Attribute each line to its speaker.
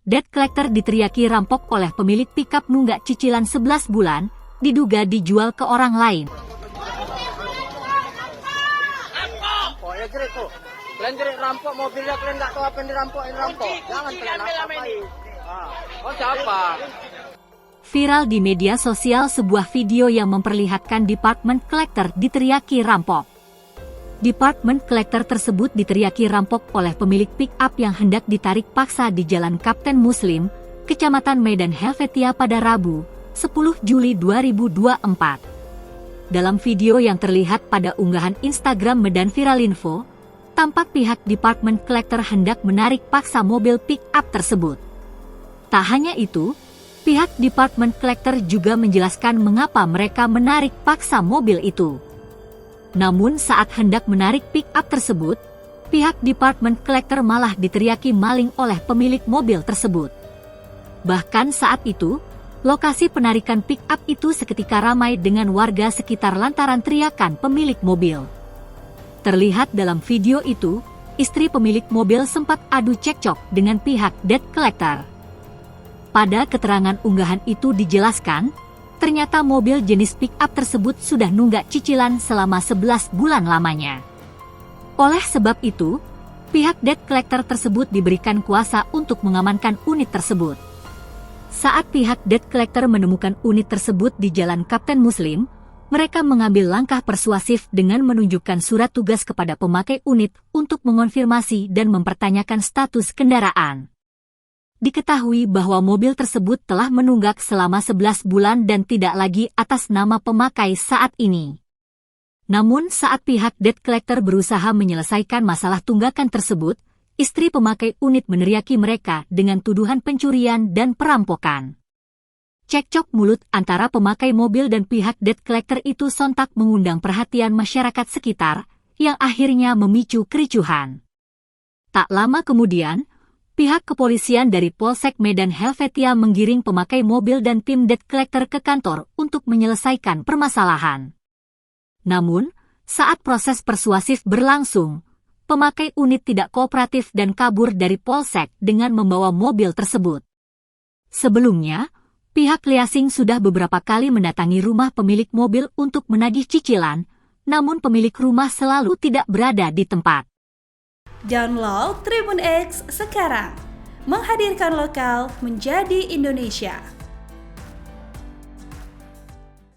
Speaker 1: debt collector diteriaki rampok oleh pemilik pikap nunggak cicilan 11 bulan, diduga dijual ke orang lain.
Speaker 2: Ya jerit tuh. Kalian jerit rampok mobilnya, kalian nggak tahu apa yang dirampok. Jangan kalian apa-apain. Oh siapa?
Speaker 1: Viral di media sosial sebuah video yang memperlihatkan department collector diteriaki rampok. Department collector tersebut diteriaki rampok oleh pemilik pick-up yang hendak ditarik paksa di Jalan Kapten Muslim, Kecamatan Medan Helvetia pada Rabu, 10 Juli 2024. Dalam video yang terlihat pada unggahan Instagram Medan Viral Info, tampak pihak department collector hendak menarik paksa mobil pick-up tersebut. Tak hanya itu, pihak department collector juga menjelaskan mengapa mereka menarik paksa mobil itu. Namun saat hendak menarik pick-up tersebut, pihak department collector malah diteriaki maling oleh pemilik mobil tersebut. Bahkan saat itu, lokasi penarikan pick-up itu seketika ramai dengan warga sekitar lantaran teriakan pemilik mobil. Terlihat dalam video itu, istri pemilik mobil sempat adu cekcok dengan pihak debt collector. Pada keterangan unggahan itu dijelaskan, ternyata mobil jenis pick-up tersebut sudah nunggak cicilan selama 11 bulan lamanya. Oleh sebab itu, pihak debt collector tersebut diberikan kuasa untuk mengamankan unit tersebut. Saat pihak debt collector menemukan unit tersebut di Jalan Kapten Muslim, mereka mengambil langkah persuasif dengan menunjukkan surat tugas kepada pemakai unit untuk mengonfirmasi dan mempertanyakan status kendaraan. Diketahui bahwa mobil tersebut telah menunggak selama 11 bulan dan tidak lagi atas nama pemakai saat ini. Namun saat pihak debt collector berusaha menyelesaikan masalah tunggakan tersebut, istri pemakai unit meneriaki mereka dengan tuduhan pencurian dan perampokan. Cekcok mulut antara pemakai mobil dan pihak debt collector itu sontak mengundang perhatian masyarakat sekitar, yang akhirnya memicu kericuhan. Tak lama kemudian, pihak kepolisian dari Polsek Medan Helvetia menggiring pemakai mobil dan tim debt collector ke kantor untuk menyelesaikan permasalahan. Namun, saat proses persuasif berlangsung, pemakai unit tidak kooperatif dan kabur dari Polsek dengan membawa mobil tersebut. Sebelumnya, pihak leasing sudah beberapa kali mendatangi rumah pemilik mobil untuk menagih cicilan, namun pemilik rumah selalu tidak berada di tempat.
Speaker 3: Download Tribun X sekarang, menghadirkan lokal menjadi Indonesia.